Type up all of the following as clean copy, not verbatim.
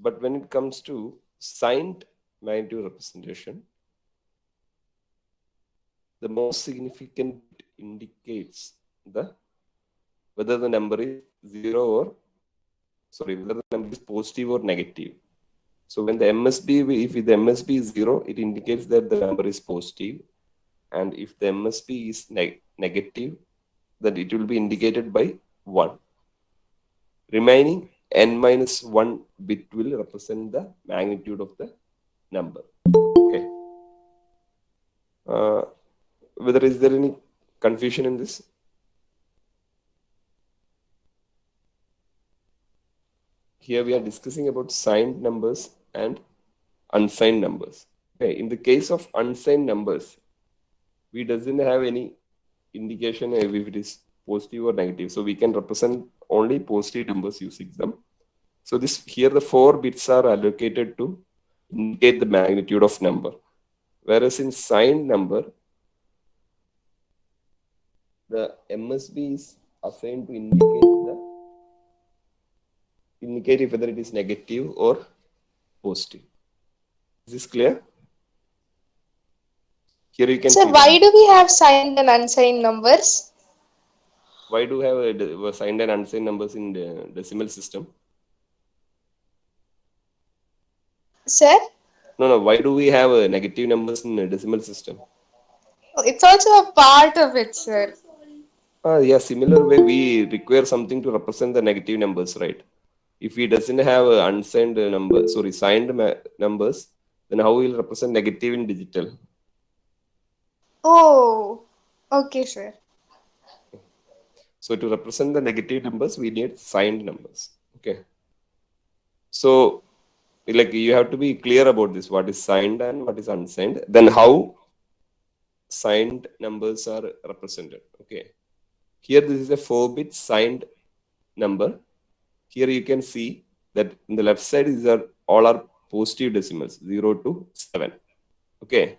But when it comes to signed magnitude representation, the most significant bit indicates whether the number is whether the number is positive or negative. So when the MSB, if the MSB is 0, it indicates that the number is positive, and if the MSB is negative, then it will be indicated by 1. Remaining n minus 1 bit will represent the magnitude of the number. Okay. Whether is there any confusion in this? Here we are discussing about signed numbers and unsigned numbers. Okay, in the case of unsigned numbers, we doesn't have any indication if it is positive or negative. So we can represent only positive numbers using them. So this here the 4 bits are allocated to indicate the magnitude of number. Whereas in signed number, the MSB is assigned to indicate whether it is negative or positive. Is this clear? Here you can So see. why do we have signed and unsigned numbers? Why do we have signed and unsigned numbers in the decimal system? Sir? No. Why do we have negative numbers in the decimal system? It's also a part of it, sir. Yeah, similar way we require something to represent the negative numbers, right? If he doesn't have unsigned signed numbers, then how will represent negative in digital? Oh, okay, sir. So to represent the negative numbers, we need signed numbers. Okay. So like you have to be clear about this, what is signed and what is unsigned. Then how signed numbers are represented. Okay. Here this is a 4-bit signed number. Here you can see that in the left side these are all are positive decimals, 0 to 7. Okay.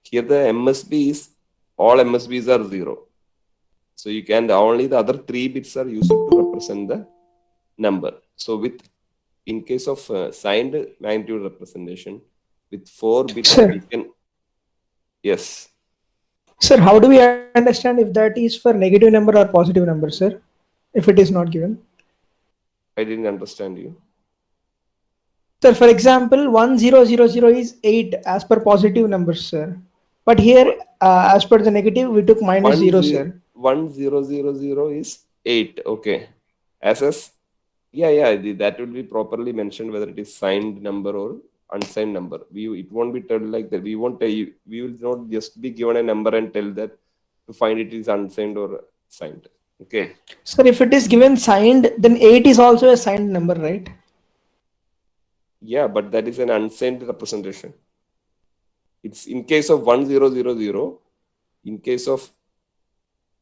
Here the MSB is all MSBs are 0. So you can only the other 3 bits are used to represent the number. So in case of signed magnitude representation with 4 bits, Sir. we can. Yes. Sir, how do we understand if that is for negative number or positive number, sir? If it is not given? I didn't understand you. Sir, for example, 1000 is 8 as per positive numbers, sir. But here, as per the negative, we took minus 0, sir. 1000 is 8. Okay. That will be properly mentioned whether it is signed number or unsigned number. It won't be told like that. We will not just be given a number and tell that to find it is unsigned or signed. Okay. Sir, if it is given signed, then 8 is also a signed number, right? Yeah, but that is an unsigned representation. It's in case of 1000, in case of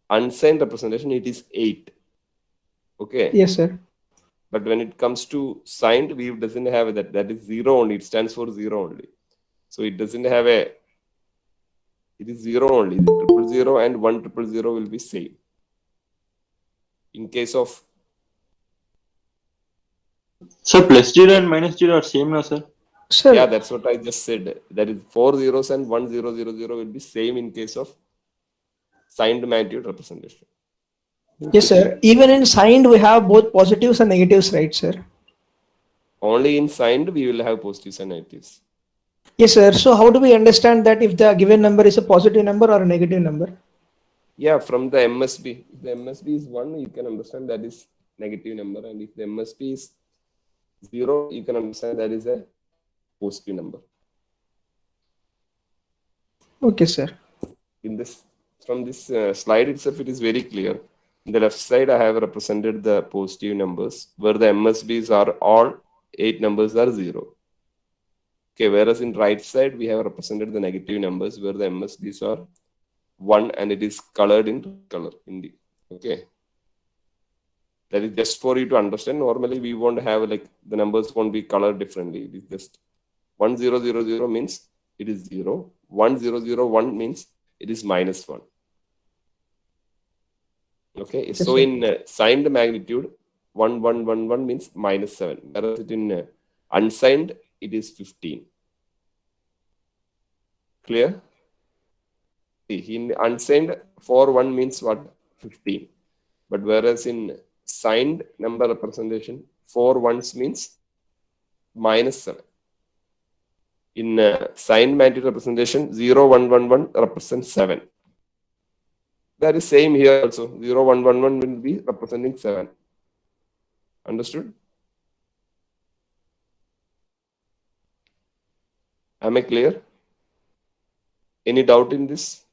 unsigned representation, it is 8. Okay. Yes, sir. But when it comes to signed, we doesn't have that. That is 0 only. It stands for 0 only. So it doesn't have it is 0 only. The 000 and 1000 will be same. In case of. Sir, plus 0 and minus 0 are same now, sir? Sir. Yeah, that's what I just said. That is 4 zeros and 1000 will be same in case of signed magnitude representation. Yes, sir. Even in signed, we have both positives and negatives, right, sir? Only in signed, we will have positives and negatives. Yes, sir. So how do we understand that if the given number is a positive number or a negative number? Yeah, from the MSB. If the MSB is 1, you can understand that is negative number. And if the MSB is 0, you can understand that is a positive number. Okay, sir. From this slide itself, it is very clear. In the left side, I have represented the positive numbers where the MSBs are all 8 numbers are 0. Okay, whereas in right side, we have represented the negative numbers where the MSBs are 1 and it is colored in color. Okay. That is just for you to understand. Normally, we won't have like the numbers won't be colored differently. It is just 1000 means it is 0. 1001 means it is minus 1. Okay, yes, so in signed magnitude, 1111 means minus 7. Whereas in Unsigned, it is 15. Clear? In unsigned, 4 1 means what? 15. But whereas in signed number representation, 4 ones means -7. In signed matrix representation, 0 1 1 1 represents 7. That is same here also. 0 1 1 1 will be representing 7. Understood? Am I clear? Any doubt in this?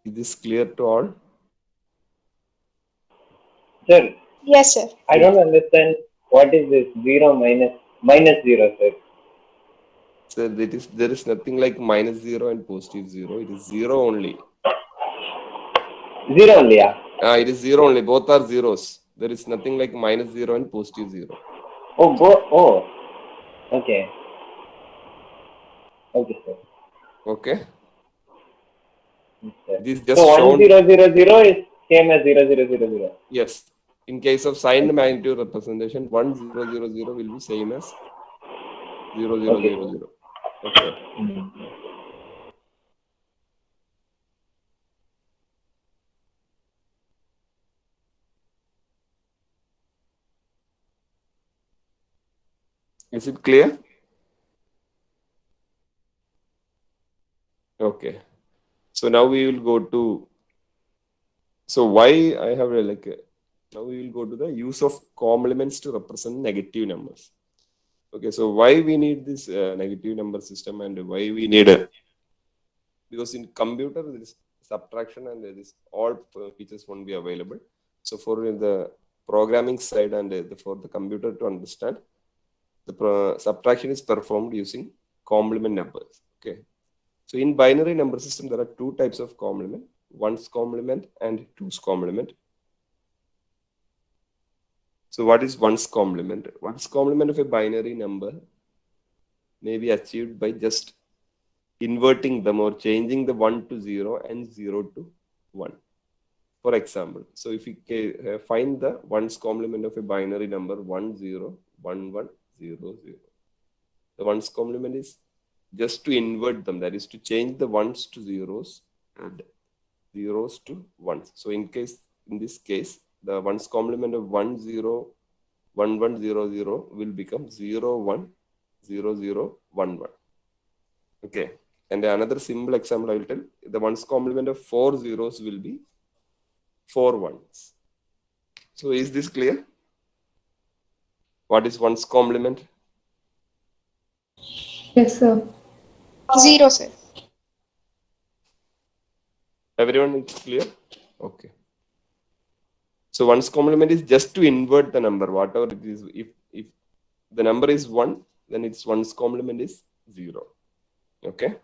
Is this clear to all? Sir, Yes, sir. I don't understand what is this 0 minus 0, sir. So there is nothing like -0 and +0. It is 0 only. 0 only, yeah. It is 0 only. Both are zeros. There is nothing like -0 and +0. Oh, okay. Okay, sir. Okay. Yes, sir. This just So shown. 1000 is same as 0000. Yes. In case of signed magnitude representation, 1000 will be same as 0000. Okay. Is it clear? Okay. So now we will go to. So why I have now we will go to the use of complements to represent negative numbers. Okay, so why we need this negative number system and why we need it? Because in computer there is subtraction and this all features won't be available. So for the programming side and for the computer to understand, the subtraction is performed using complement numbers. Okay, so in binary number system there are two types of complement: ones complement and twos complement. So what is ones complement? Ones complement of a binary number may be achieved by just inverting them or changing the 1 to 0 and 0 to 1. For example, so if we find the ones complement of a binary number 1 0 1 1 0 0, the ones complement is just to invert them, that is to change the ones to zeros and zeros to ones. So in this case, the ones complement of 1 0 1 1 0 0 will become 0 1 0 0 1 1. Okay. And another simple example I will tell. The ones complement of 4 zeros will be 4 ones. So is this clear? What is ones complement? Yes, sir. 0, sir. Everyone is clear? Okay. So ones complement is just to invert the number, whatever it is. If the number is 1, then its ones complement is 0. Okay.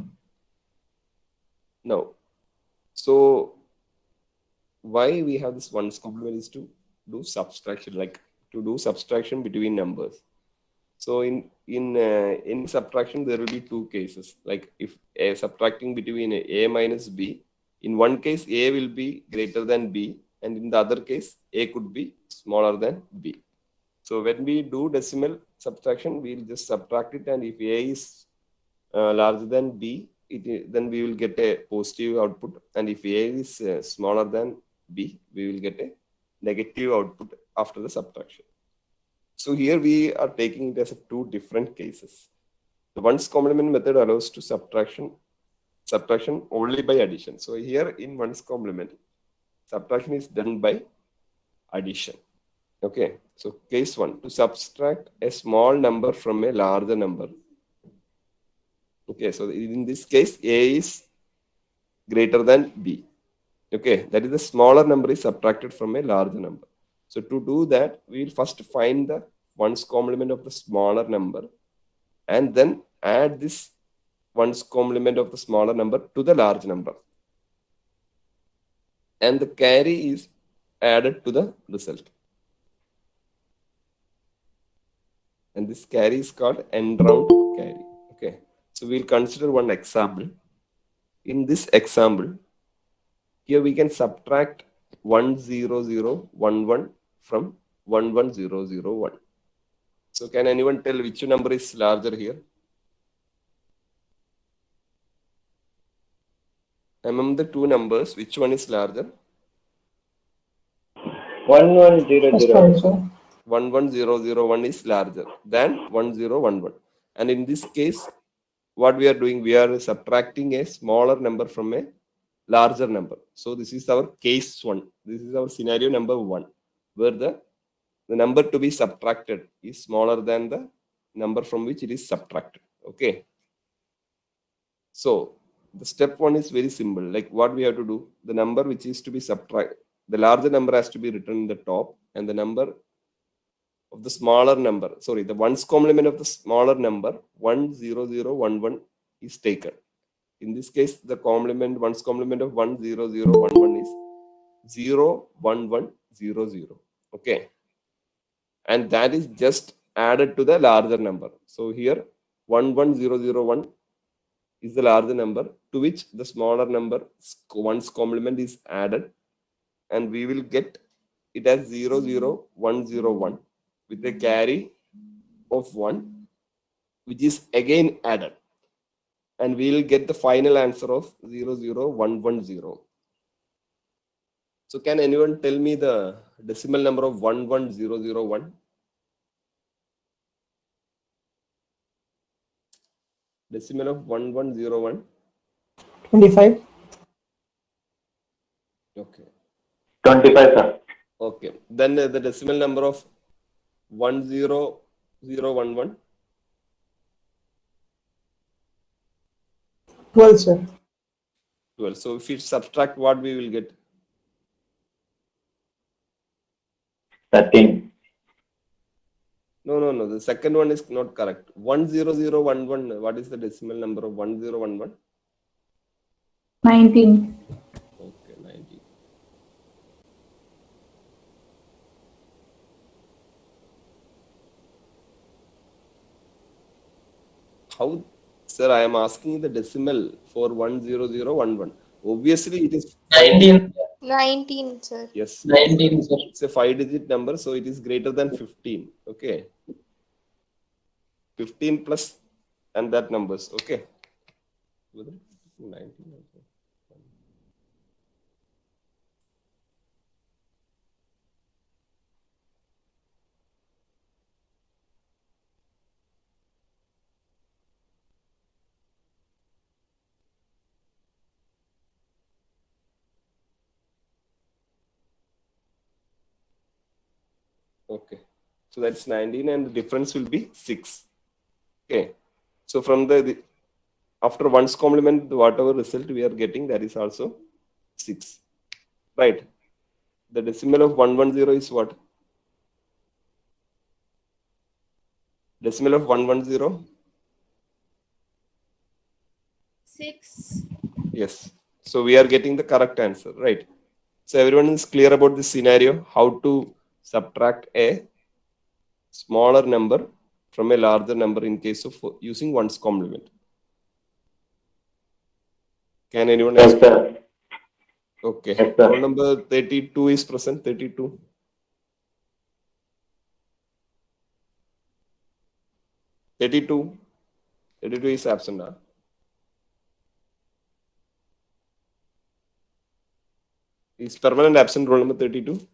Now, so why we have this ones complement is to do subtraction, like to do subtraction between numbers. So in subtraction there will be two cases. Like if subtracting between a minus b, in one case a will be greater than b, and in the other case a could be smaller than b. So when we do decimal subtraction, we'll just subtract it, and if a is larger than b, then we will get a positive output, and if a is smaller than b, we will get a negative output after the subtraction. So here we are taking it as two different cases. The ones complement method allows to subtraction only by addition. So here in ones complement, subtraction is done by addition. Okay, so case 1, to subtract a small number from a larger number. Okay, so in this case, a is greater than b. Okay, that is the smaller number is subtracted from a larger number. So to do that, we will first find the ones complement of the smaller number and then add this ones complement of the smaller number to the large number. And the carry is added to the result. And this carry is called end round carry. Okay, so we'll consider one example. In this example, here we can subtract 10011 from 11001. So can anyone tell which number is larger here? Among the two numbers, which one is larger? 1100. First one, sir. 11001 is larger than 1011. And in this case, what we are doing, we are subtracting a smaller number from a larger number. So this is our case one. This is our scenario number one, where the number to be subtracted is smaller than the number from which it is subtracted. Okay. So the step one is very simple. Like what we have to do, the number which is to be subtracted, the larger number has to be written in the top, and the number of the smaller number, sorry, the ones complement of the smaller number 10011 is taken. In this case, the complement, ones complement of 10011 is 01100. Okay. And that is just added to the larger number. So here 11001 is the larger number to which the smaller number ones complement is added, and we will get it as 00101 with a carry of 1, which is again added, and we will get the final answer of 00110. So can anyone tell me the decimal number of 11001? Decimal of 1101. 25. Okay. 25, sir. Okay. Then the decimal number of 10011. 12, sir. 12. So if we subtract, what we will get? 13. No. The second one is not correct. 10011. What is the decimal number of 1011? 19. Okay, 19. How, sir? I am asking the decimal for 10011. Obviously, it is 19, sir. yes. 19, sir. It's a 5-digit number, so it is greater than 15. Okay. 15 plus and that numbers. Okay. 19. Okay. So that's 19, and the difference will be 6. Okay. So from the after one's complement, whatever result we are getting, that is also 6. Right. The decimal of 110 is what? Decimal of 110? 6. Yes. So we are getting the correct answer, right? So everyone is clear about this scenario, how to subtract a smaller number from a larger number in case of using one's complement. Can anyone Yes, else? sir. Okay. Yes, sir. Roll number 32 is present. 32. 32. 32 is absent. Huh? Is permanent absent roll number 32?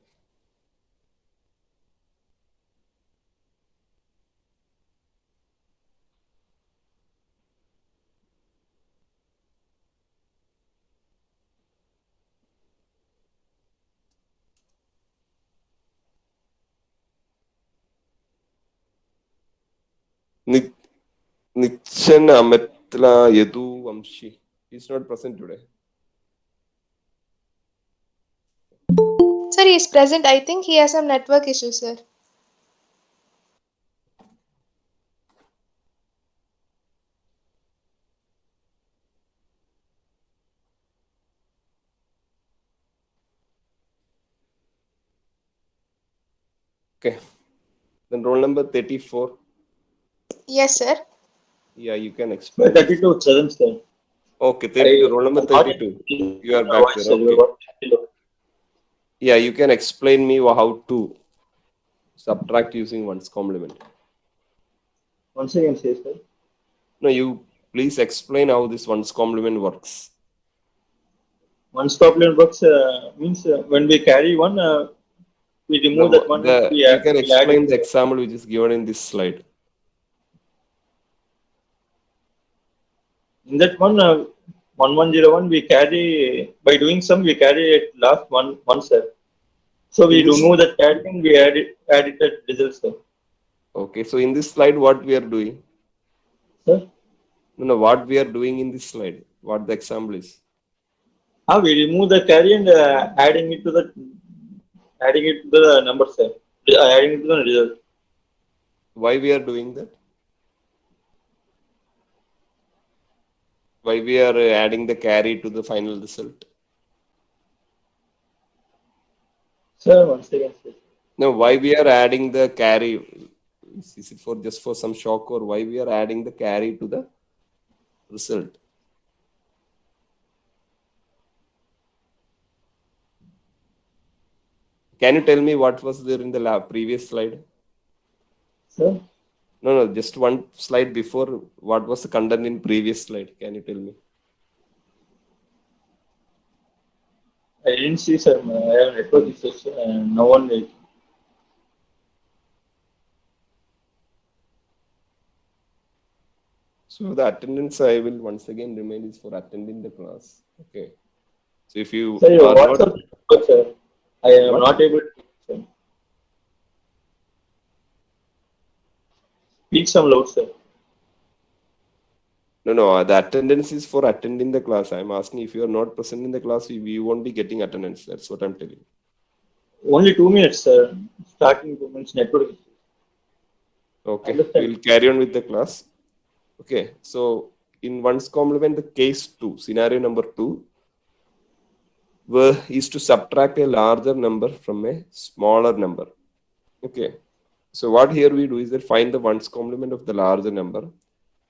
Nichan Ametla Yadu Vamshi. He's not present today. Sir, he is present. I think he has some network issues, sir. Okay. Then roll number 34. Yes, sir. Yeah, you can explain. 32, 7, sir. Okay, 32. Roll number 32. You are back there. Okay. Yeah, you can explain me how to subtract using one's complement. Once again, say, sir. No, you please explain how this one's complement works. One's complement works means when we carry one, we remove No, that one and you can we add it. explain the example which is given in this slide. In that one, 1101, we carry, by doing some, we carry it last one sir. So we In this, remove that carrying, we add it at result, sir. okay, so in this slide, what we are doing? Sir? No, what we are doing in this slide, what the example is. We remove the carry and adding it to the number, sir. Adding it to the result. Why we are doing that? Why we are adding the carry to the final result? Sir, once again, sir. No, why we are adding the carry? Is it for just for some shock, or why we are adding the carry to the result? Can you tell me what was there in the previous slide? Sir? No, just one slide before. What was the content in previous slide? Can you tell me? I didn't see, sir. I have network issues, and no one will. So the attendance I will once again remind is for attending the class. Okay. So if you Sir, your are not, WhatsApp network, sir. I am What? not able to, sir. Speak some loud, sir. no, the attendance is for attending the class. I'm asking if you are not present in the class, we won't be getting attendance. That's what I'm telling. Only 2 minutes, sir. Starting 2 minutes network issues. Okay, Understand. we'll carry on with the class. Okay, so in one's complement, the case 2, scenario number 2, is to subtract a larger number from a smaller number. Okay, so what here we do is that find the ones complement of the larger number,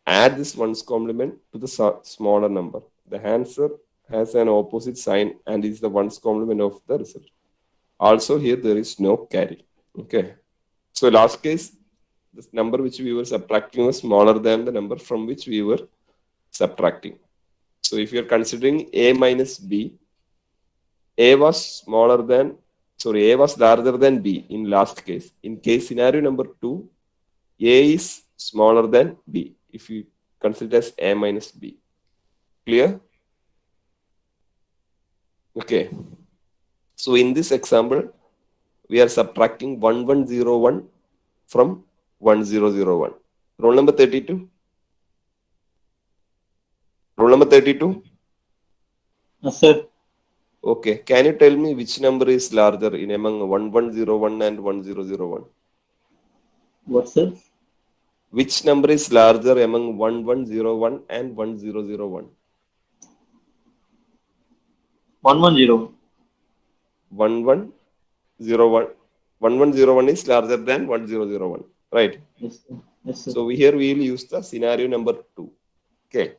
add this ones complement to the smaller number. The answer has an opposite sign and is the ones complement of the result. Also here there is no carry. Okay, so last case, this number which we were subtracting was smaller than the number from which we were subtracting. So if you are considering a minus b, a was larger than b in last case. In case scenario number 2, a is smaller than b if you consider as a minus b. Clear? Okay. So in this example, we are subtracting 1101 from 1001. Roll number 32. Roll number 32. Sir. Okay. Can you tell me which number is larger in among 1101 and 1001? What, sir? Which number is larger among 1101 and 1001? 1101. 1101. 1101 is larger than 1001. Right? Yes, sir. Yes, sir. So here we will use the scenario number 2. Okay.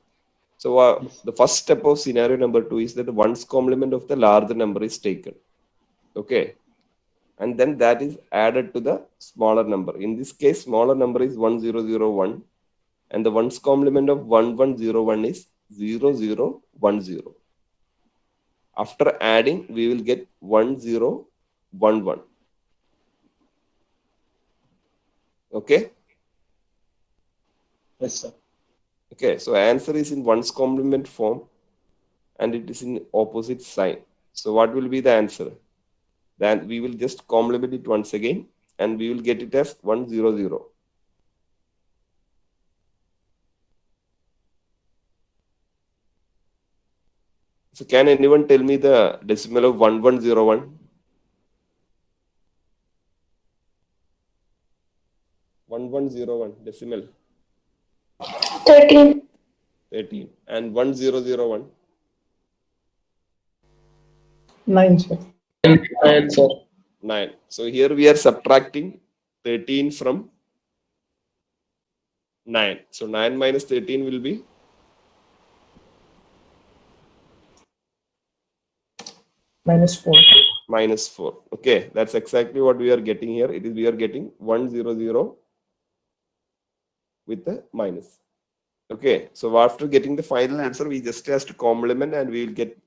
So Yes. the first step of scenario number 2 is that the ones complement of the larger number is taken. Okay. And then that is added to the smaller number. In this case, smaller number is 1001 and the ones complement of 1101 is 0010. After adding, we will get 1011. Okay. Yes, sir. Okay, so answer is in ones complement form and it is in opposite sign. So what will be the answer? Then we will just complement it once again and we will get it as 100. So can anyone tell me the decimal of 1101? 1101 decimal. 13. 13. And 1001? 9, sir. 9, sir. 9. So here we are subtracting 13 from 9. So 9 minus 13 will be -4. minus 4. Okay, that's exactly what we are getting here. It is we are getting 1 0 0 with the minus. Okay, so after getting the final answer, we just has to complement and we will get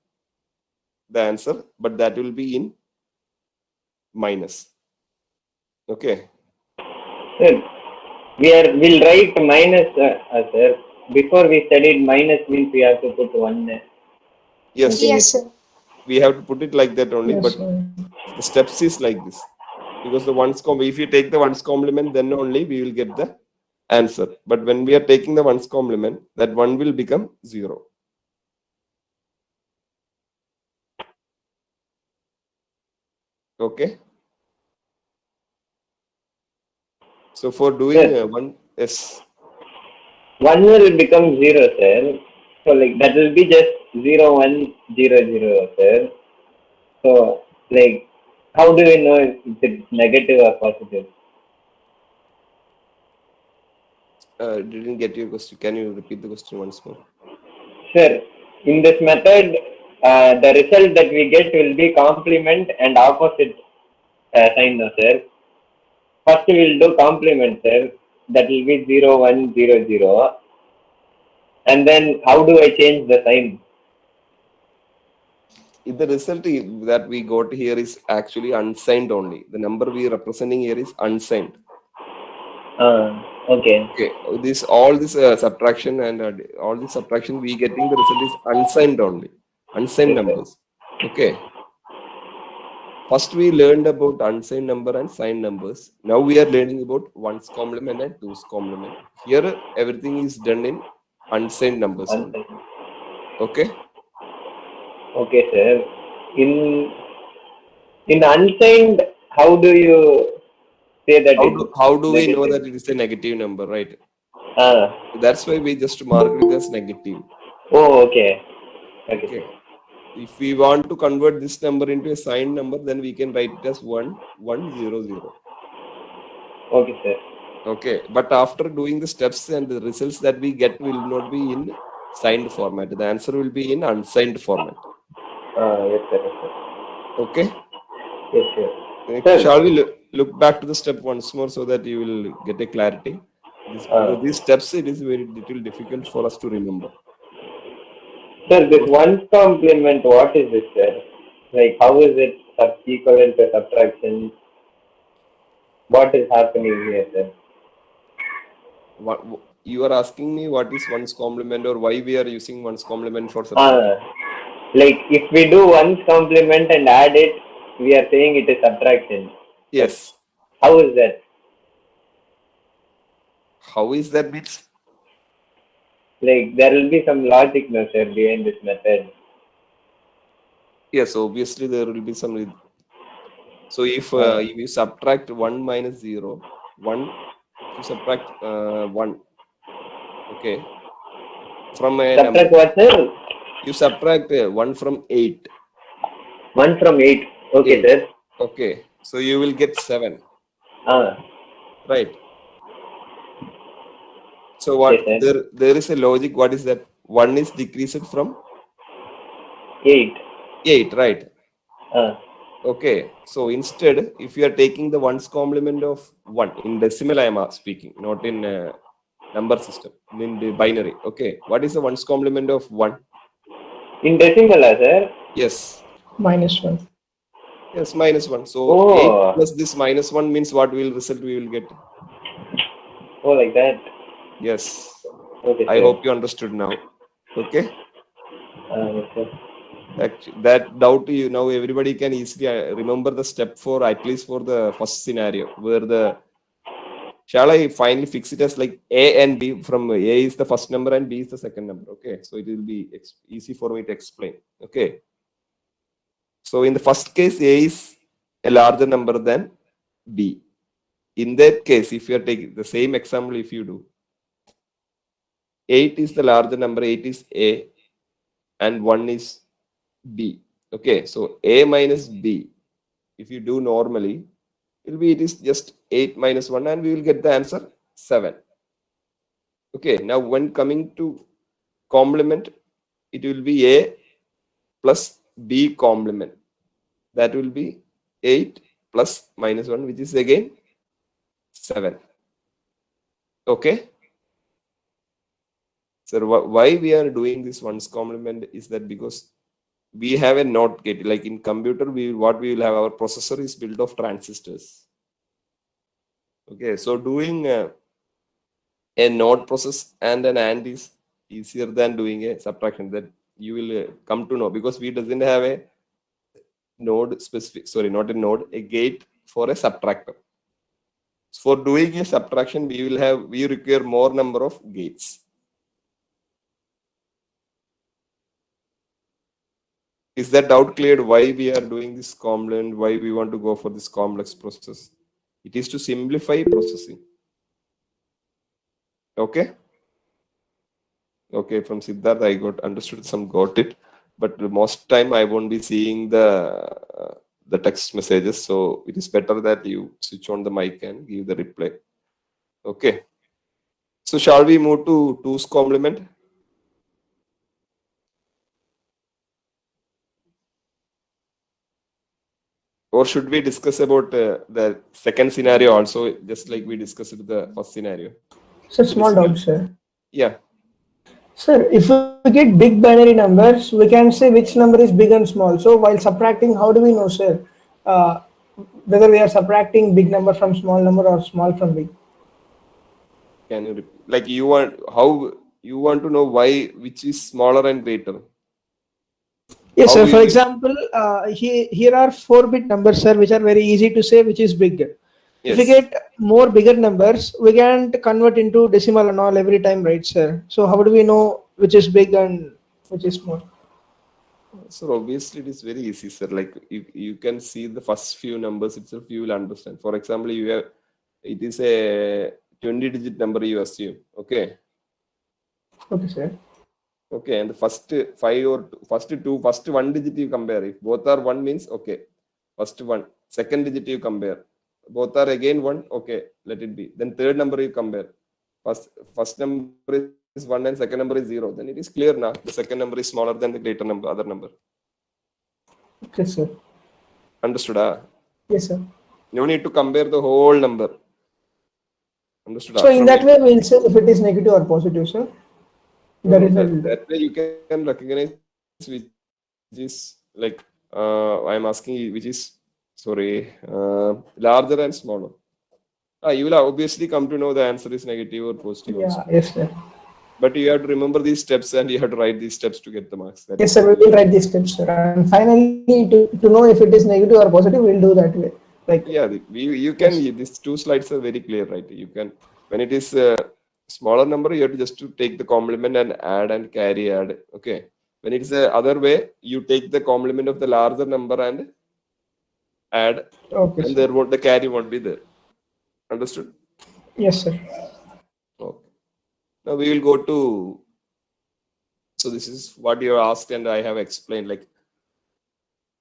the answer, but that will be in minus. Okay. Sir, we'll write minus, sir. Before we studied minus means we have to put 1. Yes, Yes, sir. we have to put it like that only, Yes, but sir. the steps is like this. Because the ones if you take the ones complement, then only we will get the answer. But when we are taking the ones complement, that 1 will become 0. Okay. So for doing Sir. one, yes. 1 will become 0, sir. So like that will be just 0 1 0 0, sir. So like how do we know if it's negative or positive? Didn't get your question. Can you repeat the question once more? Sir, in this method, the result that we get will be complement and opposite sign, no, sir. First we will do complement, sir. That will be 0 1 0 0. And then how do I change the sign? If the result that we got here is actually unsigned only. The number we are representing here is unsigned. Okay. Okay. All this subtraction and all this subtraction we getting the result is unsigned only. Unsigned Yes, sir. numbers. Okay. First we learned about unsigned number and signed numbers. Now we are learning about ones complement and twos complement. Here everything is done in unsigned numbers only. Unsigned. Okay. Okay, sir. In unsigned, how do you say that How do we know negative? that it is a negative number, right? Ah. That's why we just mark it as negative. Oh, okay. Okay. Okay. If we want to convert this number into a signed number, then we can write it as 1 1 0 0. Okay, sir. Okay. But after doing the steps and the results that we get will not be in signed format. The answer will be in unsigned format. Yes, sir. Yes, sir. Okay. Yes, sir. Shall we look back to the step once more so that you will get a clarity? Because these steps, it is very little difficult for us to remember. Sir, this ones complement, what is this, sir? Like, how is it equivalent to subtraction? What is happening here, sir? What you are asking me, what is ones complement or why we are using ones complement for subtraction? Like, if we do ones complement and add it, we are saying it is subtraction. Yes. How is that? How is that means? Like, there will be some logic, no, sir, behind this method. Yes, obviously there will be some. So if you subtract 1 minus 0, 1, if you subtract 1, okay, from a number. Subtract what, sir? You subtract 1 from 8. 1 from 8. Okay, 8. sir. Okay, so you will get 7. Right. So what? Yes, there is a logic. What is that? 1 is decreased from 8. 8, right? Okay. So instead, if you are taking the ones complement of 1 in decimal, I am speaking, not in number system, in the binary. Okay. What is the ones complement of 1? In decimal, sir? Yes. Minus 1. Yes, minus 1. So 8 plus this minus 1 means what will result we will get? Oh, like that. Yes. Okay, I sir. hope you understood now. Okay. Yes, sir. Actually, that doubt you now everybody can easily remember the step for at least for the first scenario where the shall I finally fix it as like A and B from A is the first number and B is the second number. Okay, so it will be easy for me to explain. Okay, so in the first case A is a larger number than B. In that case, if you are taking the same example, if you do 8 is the larger number, 8 is A and 1 is B. Okay, so A minus B, if you do normally, it is just 8 minus 1 and we will get the answer 7. Okay, now when coming to complement, it will be A plus B complement. that will be 8 plus minus 1, which is again 7. Okay. So why we are doing this ones complement is that because we have a NOT gate. Like in computer, what we will have, our processor is built of transistors. Okay, so doing a NOT process and an AND is easier than doing a subtraction. That you will come to know, because we doesn't have a node specific, sorry, not a node, a gate for a subtractor. For doing a subtraction, we require more number of gates. Is that doubt cleared why we are doing this complement, why we want to go for this complex process? It is to simplify processing. Okay. Okay, from Siddharth, I understood some got it, but most time I won't be seeing the text messages, so it is better that you switch on the mic and give the reply. Okay. So shall we move to 2's complement? Or should we discuss about the second scenario also, just like we discussed the first scenario? So small doubt, sir. Yeah. Sir, if we get big binary numbers, we can say which number is big and small. So while subtracting, how do we know, sir, whether we are subtracting big number from small number or small from big? Can you repeat? Like you want to know why which is smaller and greater? Yes, How sir. we For will- example, here are 4-bit numbers, sir, which are very easy to say which is big. If we Yes. get more bigger numbers, we can't convert into decimal and all every time, right, sir? So how do we know which is big and which is small? So obviously it is very easy, sir. Like you can see the first few numbers itself, you will understand. For example, it is a 20-digit number you assume. Okay. Okay, sir. Okay, and the first first one digit you compare. If both are one means okay. First one, second digit you compare. Both are again one, okay, let it be. Then third number you compare. First number is 1 and second number is 0. Then it is clear now. The second number is smaller than the greater number, other number. Okay, sir. Understood? Yes, sir. No need to compare the whole number. Understood? So in that way, we'll say if it is negative or positive, sir. That way you can recognize which is like I'm asking you, which is larger and smaller. You will obviously come to know the answer is negative or positive. Yeah, Also. yes, sir. But you have to remember these steps and you have to write these steps to get the marks. Yes, sir. We will write these steps, sir. And finally, to know if it is negative or positive, we'll do that way. Like you can. These 2 slides are very clear, right? You can, when it is a smaller number, you have to just to take the complement and add and carry add. Okay. When it is the other way, you take the complement of the larger number and add, okay, and sir. the carry won't be there. Understood? Yes, sir. Okay. Now we will go to. So this is what you asked, and I have explained. Like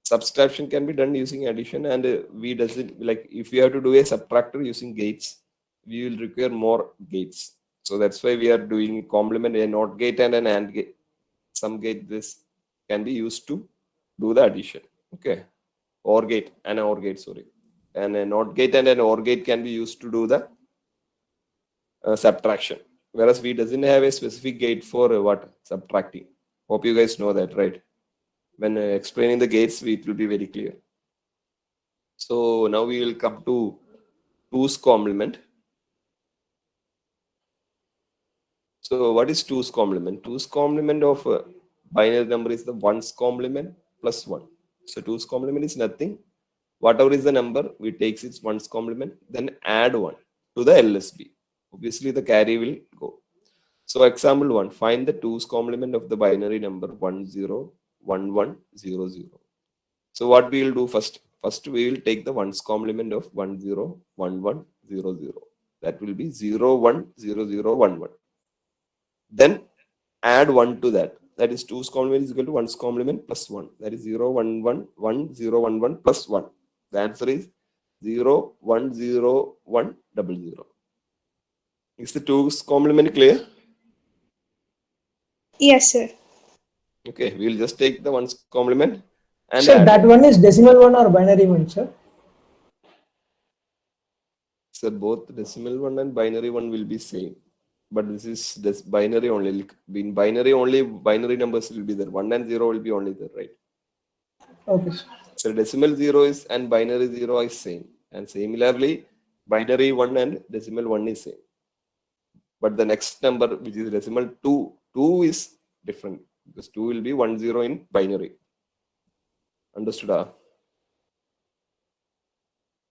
subtraction can be done using addition, and we doesn't like if we have to do a subtractor using gates, we will require more gates. So that's why we are doing complement, a NOT gate and an AND gate. Some gate this can be used to do the addition. Okay, OR gate and an OR gate. Sorry, and a NOT gate and an OR gate can be used to do the subtraction. Whereas we doesn't have a specific gate for what subtracting. Hope you guys know that, right? When explaining the gates, it will be very clear. So now we will come to 2's complement. So what is 2's complement? 2's complement of binary number is the 1's complement plus 1. So 2's complement is nothing. Whatever is the number, we take its 1's complement, then add 1 to the LSB. Obviously, the carry will go. So example 1, find the 2's complement of the binary number 101100. So what we will do first? First we will take the 1's complement of 101100. That will be 010011. Then add 1 to that. That is 2's complement is equal to 1's complement plus 1. That is 01111011 plus 1. The answer is 010100. Is the 2's complement clear? Yes, sir. Okay, we will just take the 1's complement and Sir, add that it. one is decimal one or binary one, sir? So both decimal one and binary one will be same, but this is this binary only. Like, in binary only, binary numbers will be there. 1 and 0 will be only there, right? Okay, sir. So decimal 0 is and binary 0 is same, and similarly binary 1 and decimal 1 is same. But the next number, which is decimal 2 is different because 2 will be 1 0 in binary. Understood?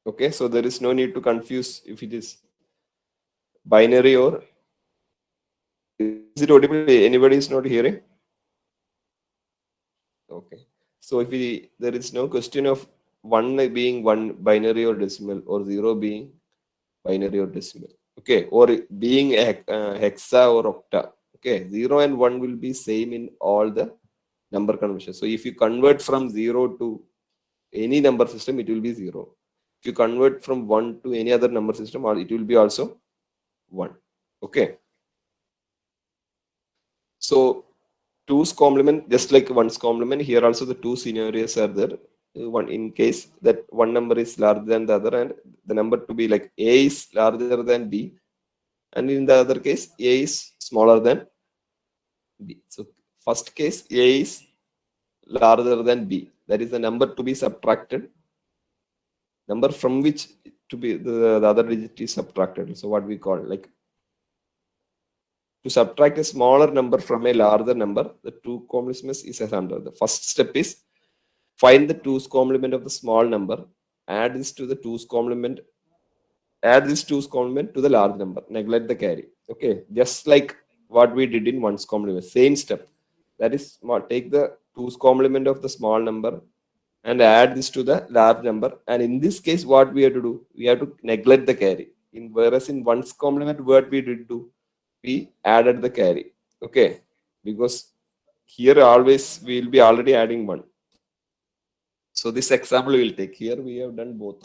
Okay, so there is no need to confuse if it is binary or. Is it audible? Anybody is not hearing? Okay. So if there is no question of 1 being 1 binary or decimal, or 0 being binary or decimal. Okay, or being a hexa or octa. Okay, 0 and 1 will be same in all the number conversions. So if you convert from 0 to any number system, it will be 0. If you convert from 1 to any other number system, it will be also 1. Okay. So 2's complement, just like 1's complement, here also the two scenarios are there. One in case that one number is larger than the other, and the number to be like A is larger than B, and in the other case A is smaller than B. So first case A is larger than B, that is the number to be subtracted, number from which to be the other digit is subtracted. So what we call like to subtract a smaller number from a larger number, the 2 complement is as under. The first step is find the 2's complement of the small number, add this to the 2's complement, add this 2's complement to the large number, neglect the carry. Okay, just like what we did in 1's complement, same step. That is, take the 2's complement of the small number and add this to the large number. And in this case, what we have to do, we have to neglect the carry. Whereas in 1's complement, what we did do, we added the carry. Okay, because here always we will be already adding 1. So this example we will take. Here we have done both.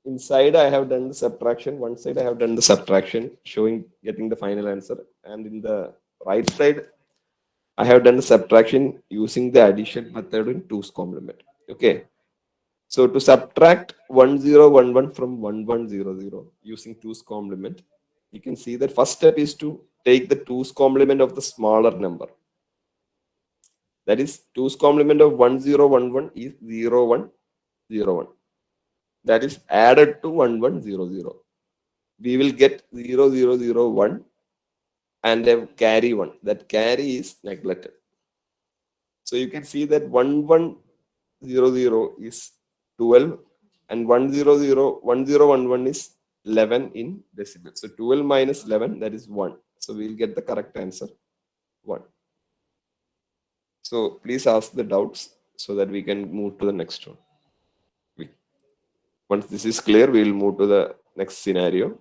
Inside I have done the subtraction. One side I have done the subtraction, getting the final answer. And in the right side, I have done the subtraction using the addition method in 2's complement. Okay. So to subtract 1011 from 1100 using 2's complement, you can see that first step is to take the 2's complement of the smaller number. That is, 2's complement of 1011 is 0101. That is added to 1100. We will get 0001 and a carry 1. That carry is neglected. So you can see that 1100 is 12 and 1011 is 11 in decimal. So 12 minus 11, that is 1. So we will get the correct answer, 1. So please ask the doubts so that we can move to the next one. Once this is clear, we will move to the next scenario.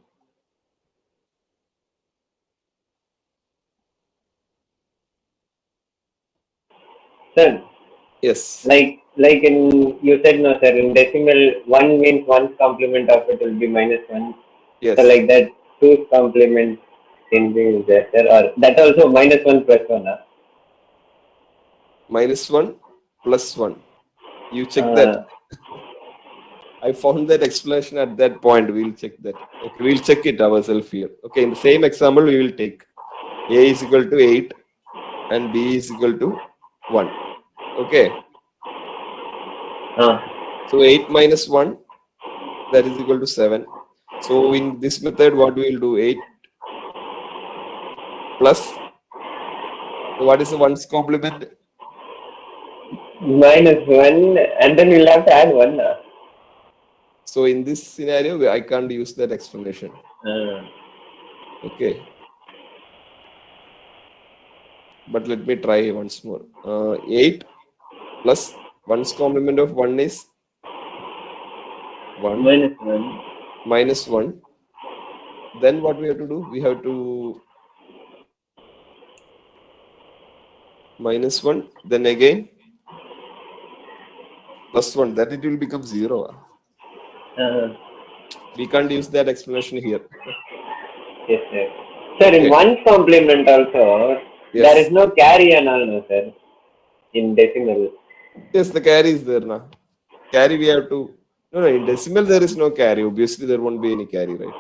Sir, Yes. like in you said no, sir. In decimal, 1 means 1's complement of it will be -1. Yes. So like that, 2's complement same thing is there, sir. Or that also -1 plus 1. -1 plus 1. You check that. I found that explanation at that point. We'll check that. Okay, we'll check it ourselves here. Okay, in the same example, we will take A is equal to 8 and B is equal to 1. Okay. So 8 minus 1, that is equal to 7. So in this method, what we will do, 8 plus, what is the 1's complement? -1, and then we'll have to add 1. So in this scenario, I can't use that explanation. Okay. But let me try once more. 8 plus 1's complement of 1 is 1 minus 1. Then what we have to do? We have to minus 1, then again plus 1. That it will become 0. We can't use that explanation here. Yes, sir. Sir, in 1's complement also, Yes. there is no carry and all, no, sir, in decimal. Yes, the carry is there now. Carry we have to. No, no, in decimal there is no carry. Obviously, there won't be any carry, right?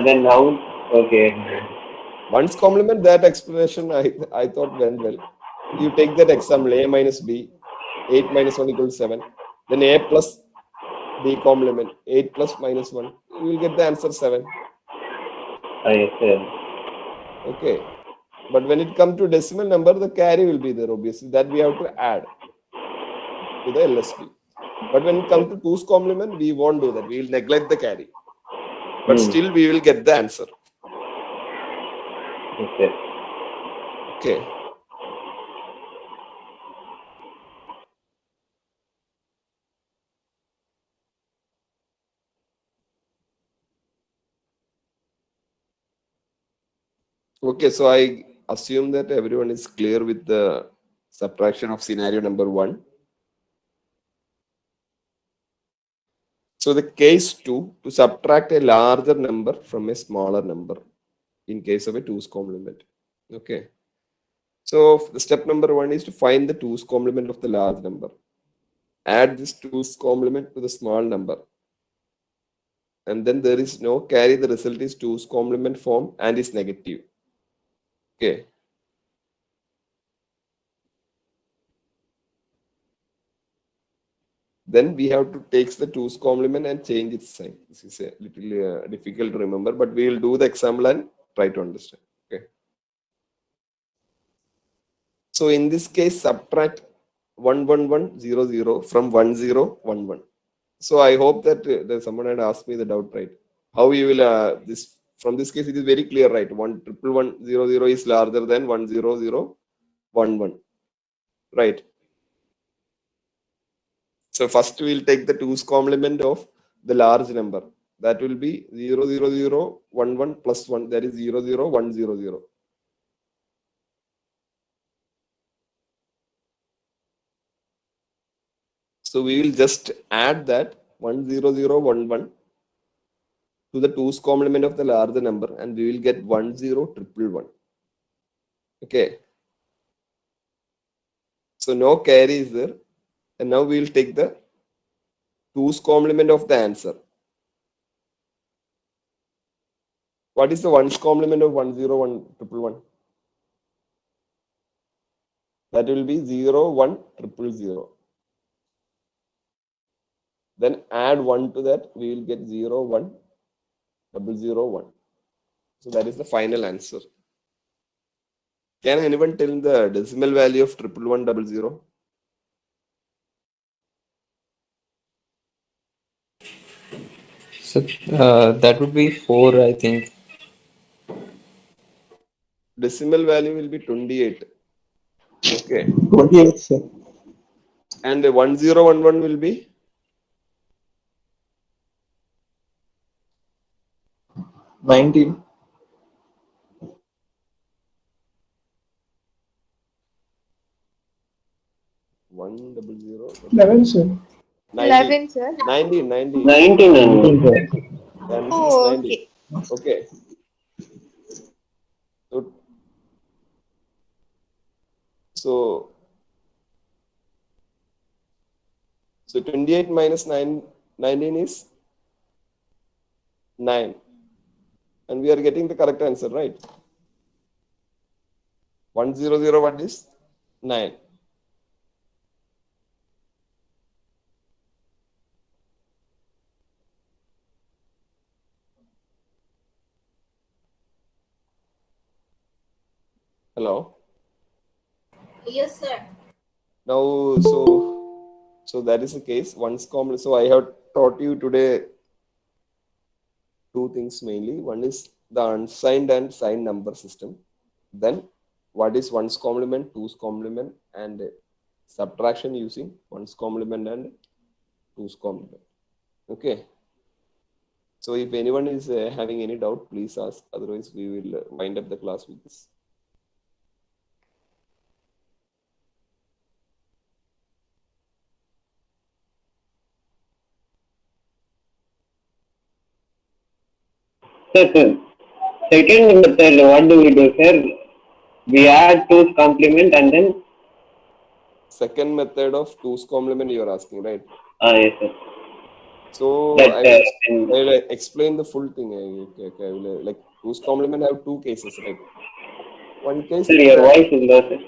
Then how? Okay. One's complement, that explanation I thought went well. You take that example, a minus b, 8 minus 1 equals 7. Then a plus b complement, 8 plus minus 1. You will get the answer 7. Yes, sir. Okay. But when it comes to decimal number, the carry will be there, obviously. That we have to add to the LSB. But when it comes to 2's complement, we won't do that. We will neglect the carry. But still, we will get the answer. Yes, sir. Okay. Okay, so I assume that everyone is clear with the subtraction of scenario number 1. So the case 2, to subtract a larger number from a smaller number in case of a 2's complement. Okay. So the step number 1 is to find the 2's complement of the large number. Add this 2's complement to the small number. And then there is no carry, the result is 2's complement form and is negative. Okay. Then we have to take the 2's complement and change its sign. This is a little difficult to remember, but we will do the example and try to understand. Okay. So in this case, subtract 11100 from 1011. So I hope that someone had asked me the doubt, right? How you will this from this case it is very clear, right? 11100 is larger than 10011, right? So first we will take the 2's complement of the large number. That will be 00011 plus 1. That is 00100. So we will just add that 10011 to the 2's complement of the larger number, and we will get 10111. Okay. So no carry is there. And now we will take the 2's complement of the answer. What is the 1's complement of 10111? That will be 01000. Then add 1 to that, we will get 01001. So that is the final answer. Can anyone tell the decimal value of 11100? So that would be 4, I think. Decimal value will be 28. Okay. 28, sir. And the 1011 will be 19. 100. 11, sir. 11, sir. 19. 19 and Yeah, this Oh, is 90. Okay. So 28 minus 19 is 9. And we are getting the correct answer, right? 1001 is 9. Hello? Yes, sir. Now, so that is the case. One's complement. So I have taught you today 2 things mainly. One is the unsigned and signed number system. Then what is 1's complement, 2's complement, and subtraction using 1's complement and 2's complement. Okay. So if anyone is having any doubt, please ask. Otherwise, we will wind up the class with this. sir. Second method, what do we do, sir? We add 2's complement and then second method of 2's complement you are asking, right? Yes, sir. So That I'll explain the full thing. Okay, like 2's complement have two cases, right? One case still is your that voice is low, sir.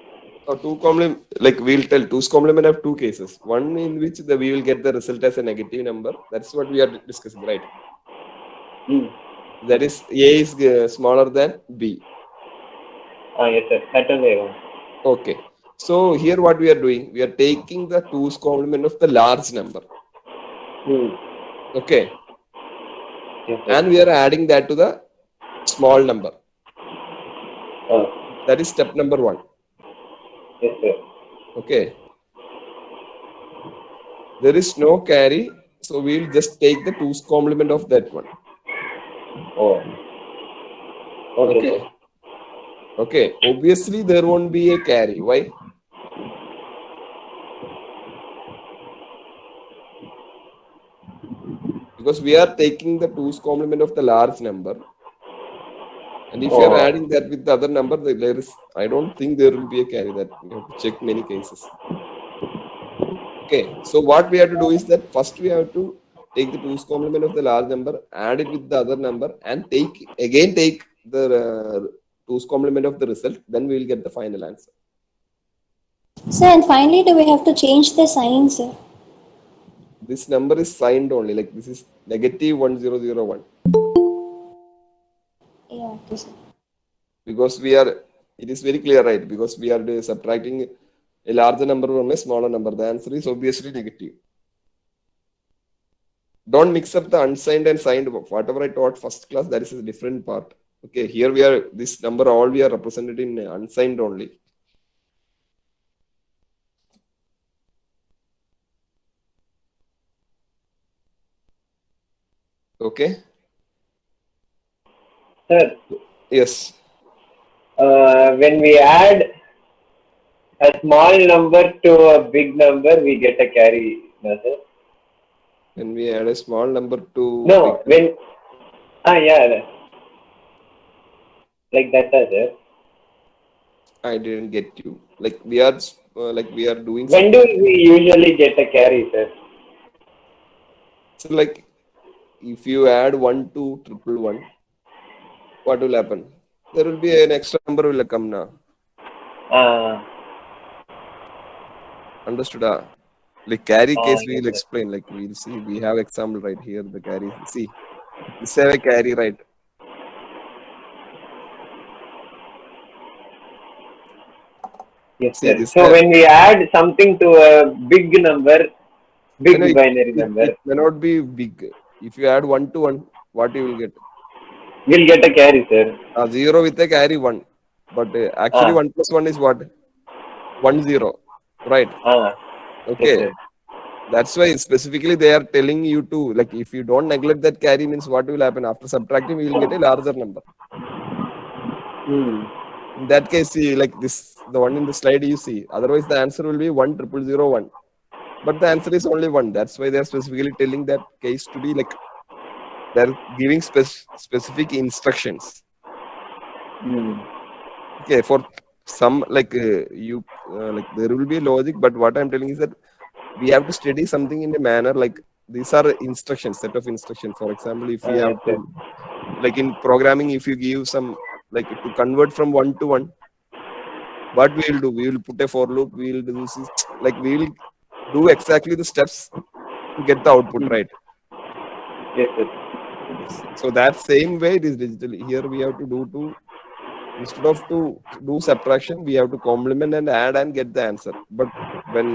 two complement, like we'll tell 2's complement have two cases. One in which we will get the result as a negative number. That's what we are discussing, right? That is A is smaller than B. Yes, sir. That only I want. Okay. So here what we are doing, we are taking the 2's complement of the large number. Okay. Yes, sir. And we are adding that to the small number. That is step number 1. Yes, sir. Okay. There is no carry, so we will just take the 2's complement of that one. Okay. Okay. Okay. Obviously, there won't be a carry. Why? Because we are taking the 2's complement of the large number. And if you are adding that with the other number, there is, I don't think there will be a carry. That we have to check many cases. Okay. So what we have to do is that first we have to take the 2's complement of the large number, add it with the other number, and take the 2's complement of the result. Then we will get the final answer. Sir, and finally, do we have to change the sign, sir? This number is signed only, like this is negative 1001. Yeah, okay, sir. Because it is very clear, right? Because we are subtracting a larger number from a smaller number. The answer is obviously negative. Don't mix up the unsigned and signed. Whatever I taught first class, that is a different part. Okay, here we are, this number all we are represented in unsigned only. Okay. Sir. Yes. When we add a small number to a big number, we get a carry, no, sir? When we add a small number to... No, when... yeah. Like that, sir. I didn't get you. Like we are doing... When do we usually get a carry, sir? So like, if you add 1 to 111, what will happen? There will be an extra number will come now. Understood? Like carry case we will explain. Like we'll see. We have example right here. The carry. See, this have a carry, right? Yes, sir. So when we add something to a big number, binary number, it may not be big. If you add 1 to 1, what you will get? We'll get a carry, sir. 0 with a carry 1. But actually 1 plus 1 is what? 1 0. Right? Okay. Yes, that's why specifically they are telling you to, like, if you don't neglect that carry, means what will happen? After subtracting, we will get a larger number. In that case, see, like this, the one in the slide you see. Otherwise, the answer will be 10001. But the answer is only 1. That's why they are specifically telling that case to be like, they're giving specific instructions. Okay, for some, like like there will be logic, but what I'm telling is that we have to study something in a manner like these are instructions, set of instructions. For example, if we have to, like in programming, if you give some, like to convert from 1 to 1, what we will do? We will put a for loop. We will do this, like we will do exactly the steps to get the output, right? Yes, sir. So that same way it is digitally. Here we have to do instead of to do subtraction, we have to complement and add and get the answer. But when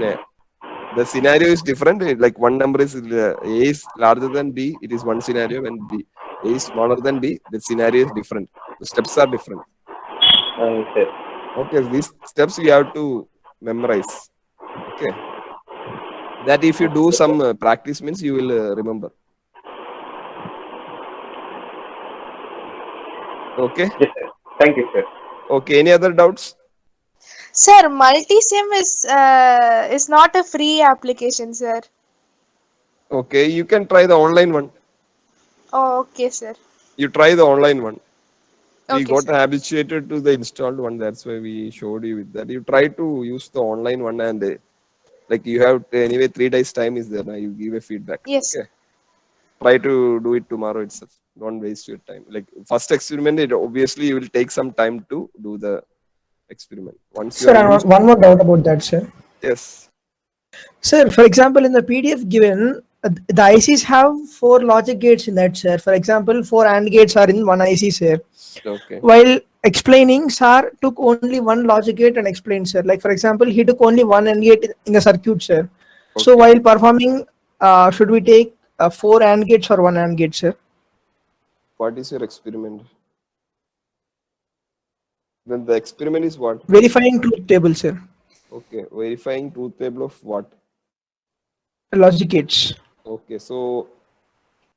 the scenario is different, like one number is A is larger than B, it is one scenario. When A is smaller than B, the scenario is different. The steps are different. Okay, these steps you have to memorize. Okay, that if you do some practice means you will remember. Okay. Yes, sir. Thank you, sir. Okay, any other doubts? Sir, Multisim is not a free application, sir. Okay, you can try the online one. Oh, okay, sir. You try the online one. We Okay, got sir. habituated to the installed one. That's why we showed you with that. You try to use the online one and Like you have anyway 3 days time is there now. You give a feedback. Yes. Okay. Try to do it tomorrow itself. Don't waste your time. Like first experiment, it obviously you will take some time to do the experiment. Once you Sir, are I used, want one more doubt about that, sir. yes. Sir, for example, in the PDF given, the ICs have 4 logic gates in that, sir. For example, 4 AND gates are in one IC, sir. Okay. While explaining, sir took only one logic gate and explained, sir. Like, for example, he took only one AND gate in the circuit, sir. So Okay. while performing, should we take 4 AND gates or one AND gate, sir? What is your experiment? Then the experiment is what? Verifying truth table, sir. Okay. Verifying truth table of what? Logic gates. Okay. So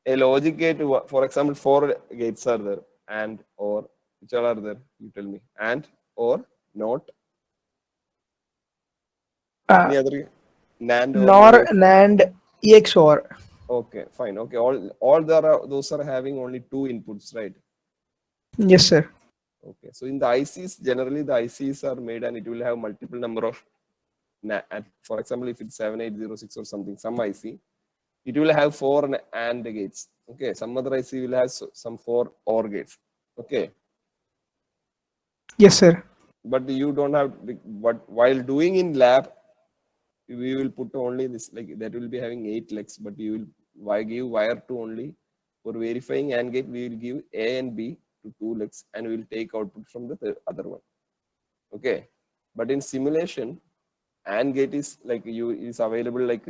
a logic gate, for example, 4 gates are there, and or which all are there? You tell me. And or not. Uh, Any other NAND or NOR, any other? NAND, EXOR. Okay, fine. Okay, all there are those are having only 2 inputs, right? Yes, sir. Okay, so in the ICs, generally the ICs are made and it will have multiple number of, for example, if it's 7806 or something, some IC, it will have 4 AND gates. Okay, some other IC will have some 4 OR gates. Okay, Yes, sir. but you don't have, but while doing in lab, we will put only this, like that will be having 8 legs, but you will why give wire to only for verifying AND gate. We will give A and B to 2 legs, and we will take output from the other one. Okay, but in simulation, AND gate is like you is available like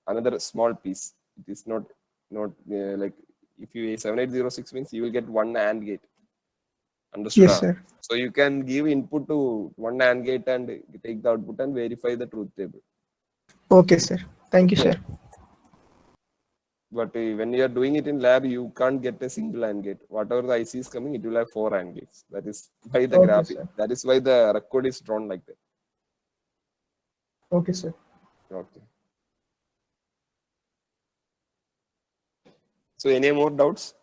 another small piece. It is not like if you 7806 means you will get one AND gate. Understood? Yes, sir. So you can give input to one AND gate and take the output and verify the truth table. Okay, sir. Thank you, Okay. sir. But when you are doing it in lab, you can't get a single AND gate. Whatever the IC is coming, it will have 4 AND gates. That is why the Okay, graphic. sir. That is why the record is drawn like that. Okay, sir. Okay. So any more doubts?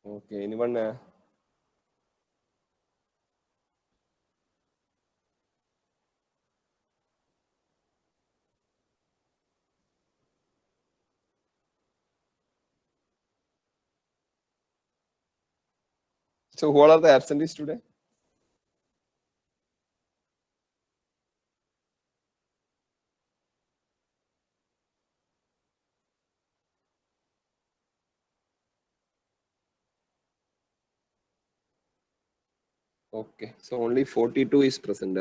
Okay. Anyone? So who are the absentees today? Okay. So only 42 is present.